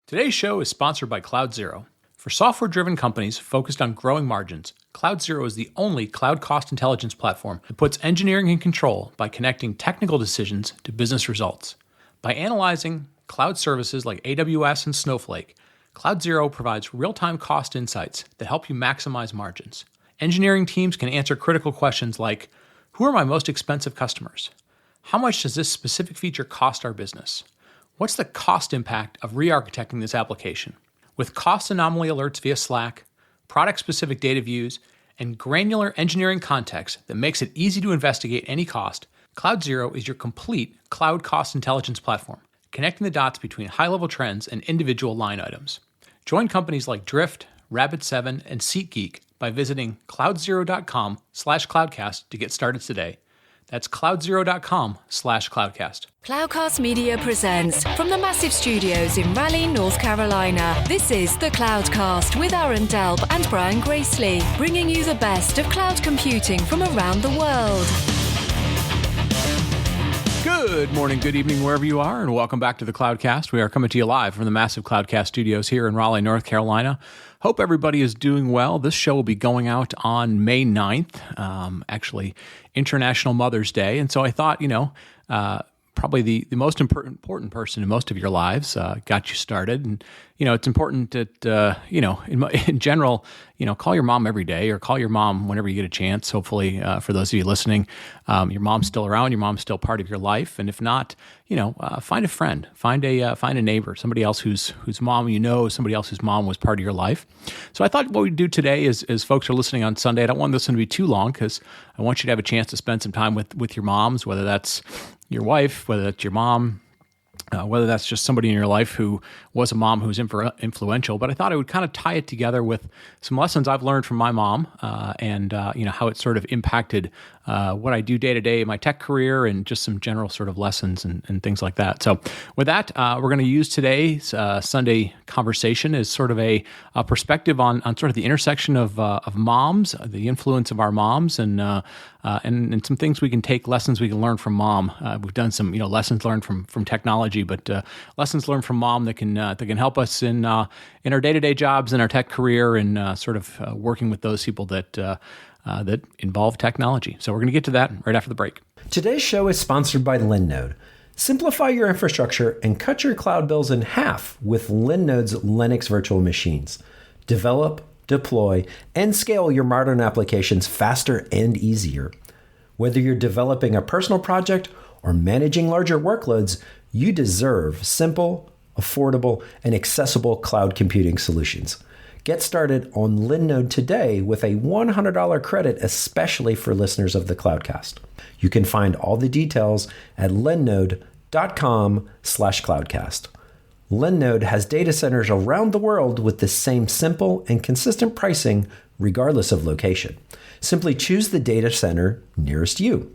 Today's show is sponsored by CloudZero. For software-driven companies focused on growing margins, CloudZero is the only cloud cost intelligence platform that puts engineering in control by connecting technical decisions to business results. By analyzing cloud services like AWS and Snowflake, CloudZero provides real-time cost insights that help you maximize margins. Engineering teams can answer critical questions like, who are my most expensive customers? How much does this specific feature cost our business? What's the cost impact of re-architecting this application? With cost anomaly alerts via Slack, product-specific data views, and granular engineering context that makes it easy to investigate any cost, CloudZero is your complete cloud cost intelligence platform, connecting the dots between high-level trends and individual line items. Join companies like Drift, Rapid7, and SeatGeek by visiting cloudzero.com/cloudcast to get started today. That's cloudzero.com/cloudcast. Cloudcast Media presents from the massive studios in Raleigh, North Carolina. This is the Cloudcast with Aaron Delp and Brian Gracely, bringing you the best of cloud computing from around the world. Good morning, good evening, wherever you are, and welcome back to the Cloudcast. We are coming to you live from the massive Cloudcast studios here in Raleigh, North Carolina. Hope everybody is doing well. This show will be going out on May 9th, actually International Mother's Day. And so I thought, probably the most important person in most of your lives got you started. And, it's important that, in general, call your mom every day or call your mom whenever you get a chance. Hopefully, for those of you listening, your mom's still around, your mom's still part of your life. And if not, find a friend, find a neighbor, somebody else whose mom somebody else whose mom was part of your life. So I thought what we'd do today is folks are listening on Sunday, I don't want this one to be too long because I want you to have a chance to spend some time with your moms, whether that's your wife, whether that's your mom, whether that's just somebody in your life who was a mom who was influential. But I thought I would kind of tie it together with some lessons I've learned from my mom and how it sort of impacted what I do day to day in my tech career and just some general sort of lessons and things like that. So with that, we're going to use today's Sunday conversation as sort of a perspective on sort of the intersection of moms, the influence of our moms, and some things we can take, lessons we can learn from mom. We've done some lessons learned from technology, but lessons learned from mom that can help us in our day-to-day jobs and our tech career and sort of working with those people that involve technology. So we're going to get to that right after the break. Today's show is sponsored by Linode. Simplify your infrastructure and cut your cloud bills in half with Linode's Linux virtual machines. Develop, deploy, and scale your modern applications faster and easier. Whether you're developing a personal project or managing larger workloads, you deserve simple, affordable, and accessible cloud computing solutions. Get started on Linode today with a $100 credit, especially for listeners of the Cloudcast. You can find all the details at linode.com/cloudcast. Linode has data centers around the world with the same simple and consistent pricing regardless of location. Simply choose the data center nearest you.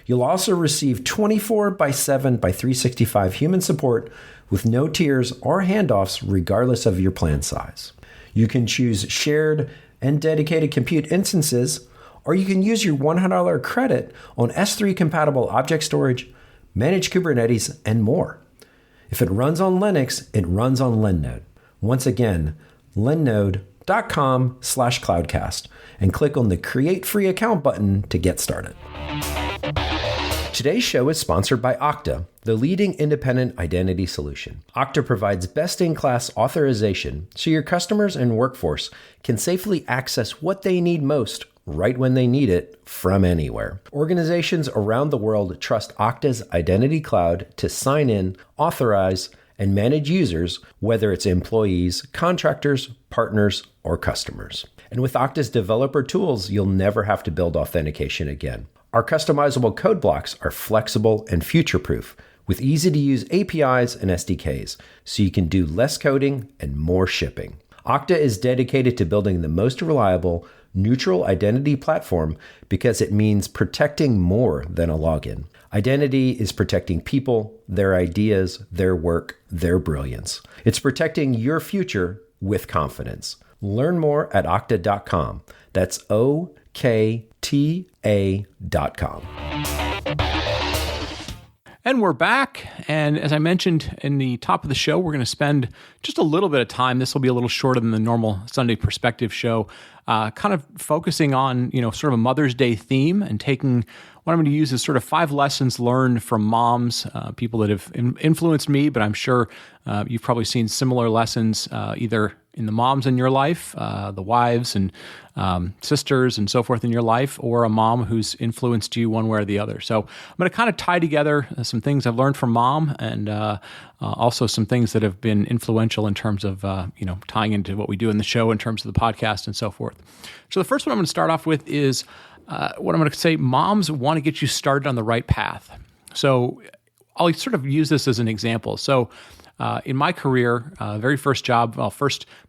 You'll also receive 24/7/365 human support with no tiers or handoffs regardless of your plan size. You can choose shared and dedicated compute instances, or you can use your $100 credit on S3 compatible object storage, managed Kubernetes, and more. If it runs on Linux, it runs on Linode. Once again, linode.com/cloudcast and click on the Create Free Account button to get started. Today's show is sponsored by Okta, the leading independent identity solution. Okta provides best-in-class authorization so your customers and workforce can safely access what they need most right when they need it from anywhere. Organizations around the world trust Okta's Identity Cloud to sign in, authorize, and manage users, whether it's employees, contractors, partners, or customers. And with Okta's developer tools, you'll never have to build authentication again. Our customizable code blocks are flexible and future-proof with easy-to-use APIs and SDKs, so you can do less coding and more shipping. Okta is dedicated to building the most reliable, neutral identity platform because it means protecting more than a login. Identity is protecting people, their ideas, their work, their brilliance. It's protecting your future with confidence. Learn more at okta.com. That's OKTA.com. And we're back. And as I mentioned in the top of the show, we're going to spend just a little bit of time. This will be a little shorter than the normal Sunday Perspective show, kind of focusing on, sort of a Mother's Day theme and taking what I'm going to use is sort of 5 lessons learned from moms, people that have influenced me, but I'm sure you've probably seen similar lessons either in the moms in your life, the wives and sisters and so forth in your life, or a mom who's influenced you one way or the other. So I'm going to kind of tie together some things I've learned from mom and also some things that have been influential in terms of, tying into what we do in the show in terms of the podcast and so forth. So the first one I'm going to start off with is what I'm going to say, moms want to get you started on the right path. So I'll sort of use this as an example. So in my career, very first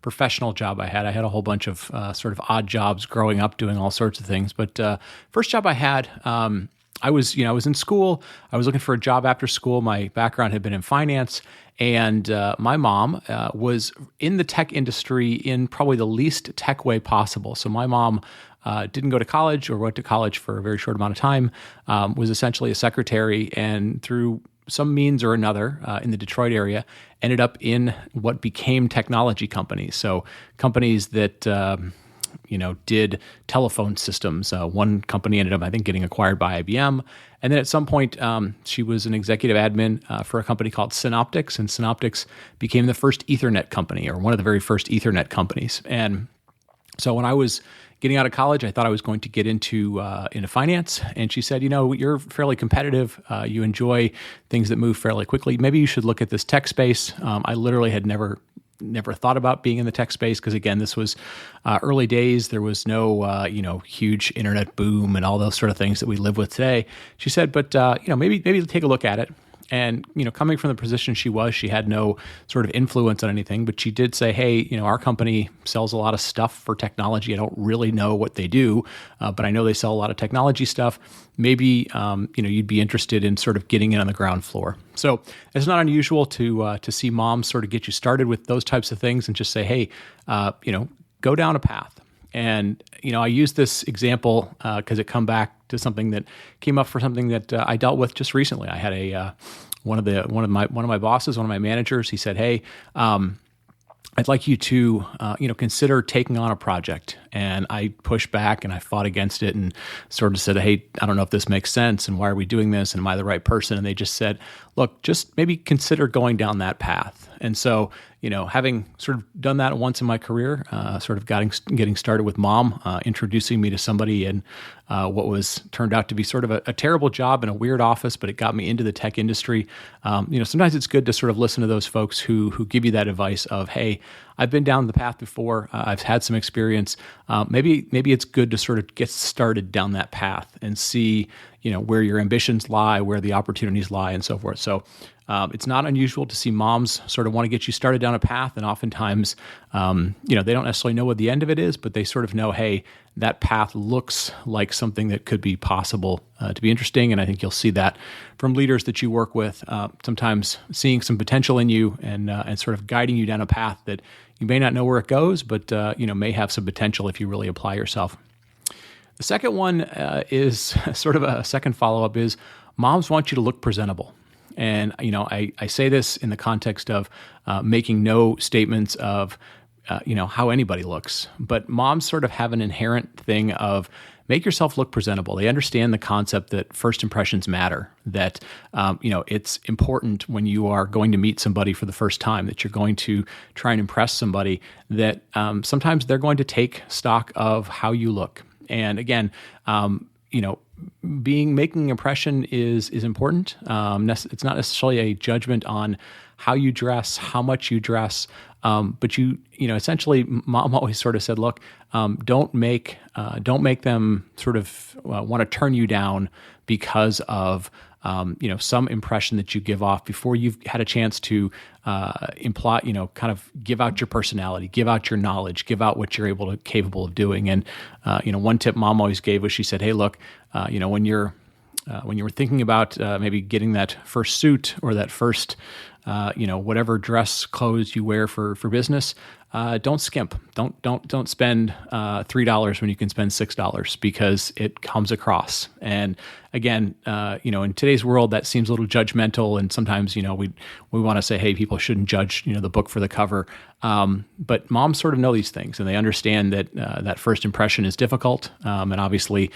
professional job I had a whole bunch of sort of odd jobs growing up doing all sorts of things. But first job I had, I was in school. I was looking for a job after school. My background had been in finance. And my mom was in the tech industry in probably the least tech way possible. So my mom didn't go to college or went to college for a very short amount of time, was essentially a secretary, and through some means or another in the Detroit area, ended up in what became technology companies. So companies that, did telephone systems. One company ended up, I think, getting acquired by IBM. And then at some point, she was an executive admin for a company called Synoptics, and Synoptics became the first Ethernet company, or one of the very first Ethernet companies. And so when I was getting out of college, I thought I was going to get into finance. And she said, you're fairly competitive. You enjoy things that move fairly quickly. Maybe you should look at this tech space. I literally had never thought about being in the tech space because, again, this was early days. There was no, huge internet boom and all those sort of things that we live with today. She said, but, maybe take a look at it. And, coming from the position she had no sort of influence on anything, but she did say, hey, our company sells a lot of stuff for technology. I don't really know what they do, but I know they sell a lot of technology stuff. Maybe, you'd be interested in sort of getting in on the ground floor. So it's not unusual to see moms sort of get you started with those types of things and just say, hey, go down a path. And, I use this example because it come back to something that came up for something that I dealt with just recently. I had one of my bosses, one of my managers. He said, "Hey, I'd like you to, consider taking on a project." And I pushed back and I fought against it and sort of said, "Hey, I don't know if this makes sense and why are we doing this and am I the right person?" And they just said, "Look, just maybe consider going down that path." And so, having sort of done that once in my career, sort of getting started with mom, introducing me to somebody in what turned out to be sort of a terrible job in a weird office, but it got me into the tech industry. Sometimes it's good to sort of listen to those folks who give you that advice of, hey, I've been down the path before. I've had some experience. Maybe it's good to sort of get started down that path and see, where your ambitions lie, where the opportunities lie, and so forth. So it's not unusual to see moms sort of want to get you started down a path, and oftentimes, they don't necessarily know what the end of it is, but they sort of know, hey, that path looks like something that could be possible to be interesting. And I think you'll see that from leaders that you work with, sometimes seeing some potential in you and sort of guiding you down a path that you may not know where it goes, but may have some potential if you really apply yourself. The second one is sort of a second follow-up is moms want you to look presentable. And, I say this in the context of making no statements of, how anybody looks. But moms sort of have an inherent thing of make yourself look presentable. They understand the concept that first impressions matter, that, it's important when you are going to meet somebody for the first time, that you're going to try and impress somebody, that sometimes they're going to take stock of how you look. And again, making an impression is important. It's not necessarily a judgment on how you dress, how much you dress, but essentially, mom always sort of said, look, don't make them sort of want to turn you down because of some impression that you give off before you've had a chance to imply, kind of give out your personality, give out your knowledge, give out what you're capable of doing. And one tip mom always gave was she said, hey, look, when you were thinking about maybe getting that first suit or that first whatever dress clothes you wear for business, don't skimp. Don't spend $3 when you can spend $6 because it comes across. And again, in today's world, that seems a little judgmental, and sometimes we want to say, hey, people shouldn't judge the book for the cover. But moms sort of know these things, and they understand that that first impression is difficult. And obviously,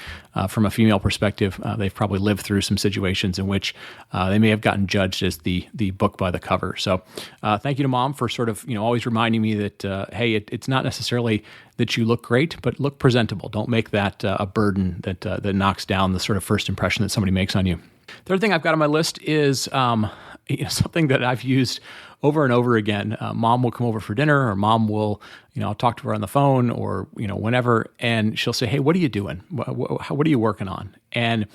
from a female perspective, they've probably lived through some situations in which they may have gotten judged as the book by the cover. So thank you to Mom for sort of always reminding me that hey, it's not necessarily that you look great, but look presentable. Don't make that a burden that knocks down the sort of first impression that somebody makes on you. Third thing I've got on my list is something that I've used over and over again. Mom will come over for dinner, or Mom will, I'll talk to her on the phone, or whenever, and she'll say, "Hey, what are you doing? What are you working on?" And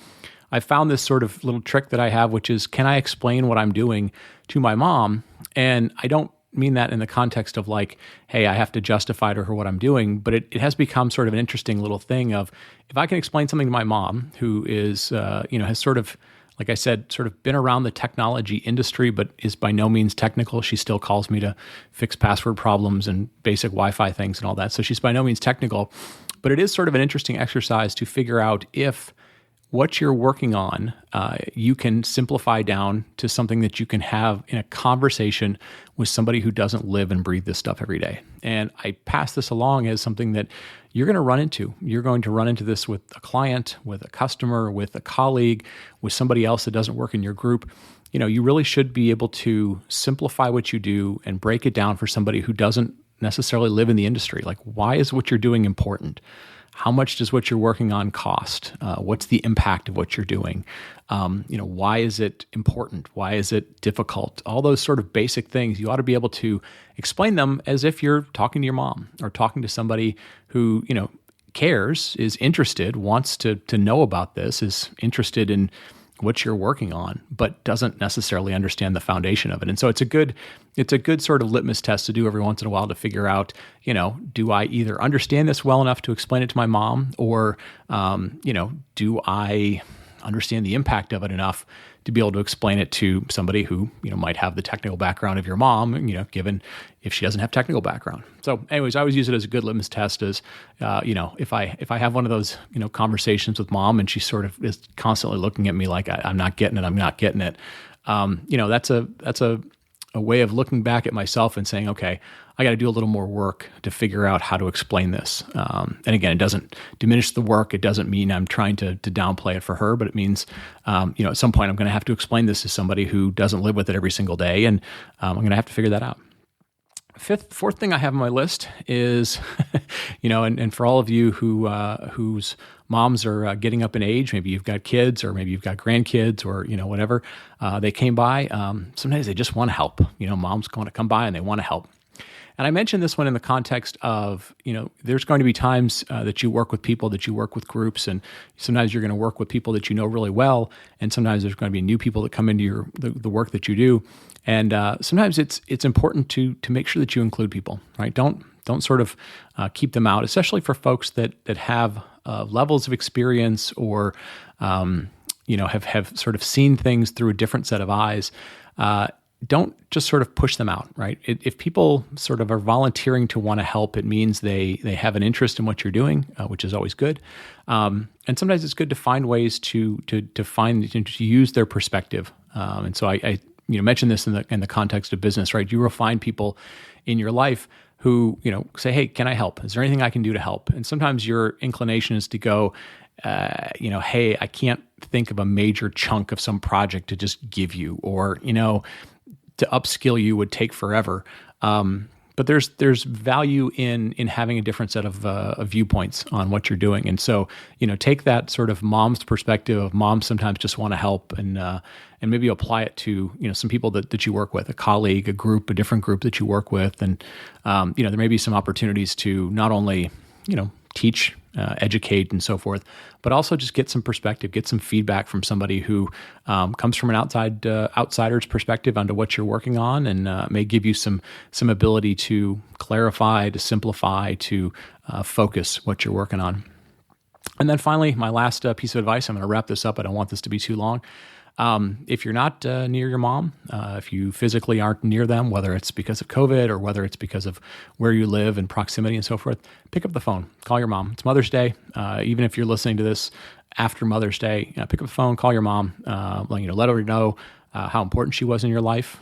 I found this sort of little trick that I have, which is, can I explain what I'm doing to my mom? And I don't mean that in the context of like, hey, I have to justify to her what I'm doing, but it has become sort of an interesting little thing of, if I can explain something to my mom, who is, has sort of, like I said, sort of been around the technology industry, but is by no means technical. She still calls me to fix password problems and basic Wi-Fi things and all that. So she's by no means technical, but it is sort of an interesting exercise to figure out if what you're working on, you can simplify down to something that you can have in a conversation with somebody who doesn't live and breathe this stuff every day. And I pass this along as something that you're going to run into. You're going to run into this with a client, with a customer, with a colleague, with somebody else that doesn't work in your group. You really should be able to simplify what you do and break it down for somebody who doesn't necessarily live in the industry. Like, why is what you're doing important? How much does what you're working on cost? What's the impact of what you're doing? Why is it important? Why is it difficult? All those sort of basic things, you ought to be able to explain them as if you're talking to your mom or talking to somebody who, cares, is interested, wants to know about this, is interested in what you're working on, but doesn't necessarily understand the foundation of it. And so it's a good sort of litmus test to do every once in a while to figure out, do I either understand this well enough to explain it to my mom, or, do I understand the impact of it enough to be able to explain it to somebody who, might have the technical background of your mom, given if she doesn't have technical background. So anyways, I always use it as a good litmus test as, if I have one of those, conversations with Mom and she sort of is constantly looking at me like I'm not getting it. That's a way of looking back at myself and saying, okay, I got to do a little more work to figure out how to explain this. And again, it doesn't diminish the work. It doesn't mean I'm trying to downplay it for her, but it means, at some point I'm going to have to explain this to somebody who doesn't live with it every single day. And I'm going to have to figure that out. Fourth thing I have on my list is, and for all of you whose moms are getting up in age, maybe you've got kids or maybe you've got grandkids or, whatever, they came by. Sometimes they just want to help. Mom's going to come by and they want to help. And I mentioned this one in the context of, there's going to be times that you work with people, that you work with groups, and sometimes you're going to work with people that you know really well, and sometimes there's going to be new people that come into the work that you do. And sometimes it's important to make sure that you include people, right? Don't sort of keep them out, especially for folks that have levels of experience or have sort of seen things through a different set of eyes. Don't just sort of push them out, right? If people sort of are volunteering to want to help, it means they have an interest in what you're doing, which is always good. And sometimes it's good to find ways to use their perspective. And so I mentioned this in the context of business, right? You will find people in your life who say, "Hey, can I help? Is there anything I can do to help?" And sometimes your inclination is to go, "Hey, I can't think of a major chunk of some project to just give you," or to upskill you would take forever. But there's value in having a different set of viewpoints on what you're doing. And so, take that sort of mom's perspective of moms sometimes just want to help and maybe apply it to, some people that you work with, a colleague, a group, a different group that you work with. And, there may be some opportunities to not only, teach, educate and so forth, but also just get some perspective, get some feedback from somebody who comes from an outsider's perspective onto what you're working on, and may give you some ability to clarify, to simplify, to focus what you're working on. And then finally, my last piece of advice, I'm going to wrap this up. I don't want this to be too long. If you're not near your mom, if you physically aren't near them, whether it's because of COVID or whether it's because of where you live and proximity and so forth, pick up the phone, call your mom. It's Mother's Day. Even if you're listening to this after Mother's Day, pick up the phone, call your mom, let her know how important she was in your life.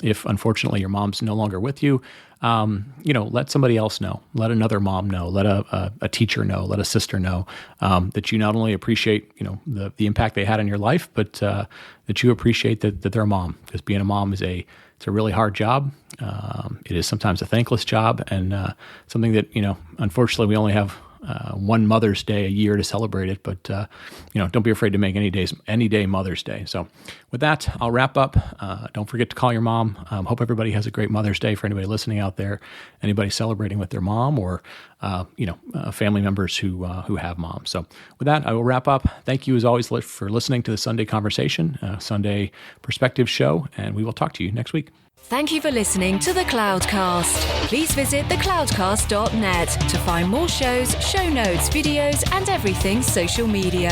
If unfortunately your mom's no longer with you, let somebody else know. Let another mom know. Let a teacher know. Let a sister know that you not only appreciate the impact they had in your life, but that you appreciate that they're a mom. Because being a mom it's a really hard job. It is sometimes a thankless job, and something that unfortunately we only have one Mother's Day a year to celebrate it, but don't be afraid to make any day Mother's Day. So with that, I'll wrap up. Don't forget to call your mom. Hope everybody has a great Mother's Day. For anybody listening out there, anybody celebrating with their mom, or family members who have moms. So with that, I will wrap up. Thank you as always for listening to the Sunday Conversation, Sunday Perspective Show, and we will talk to you next week. Thank you for listening to the Cloudcast. Please visit thecloudcast.net to find more shows, show notes, videos, and everything social media.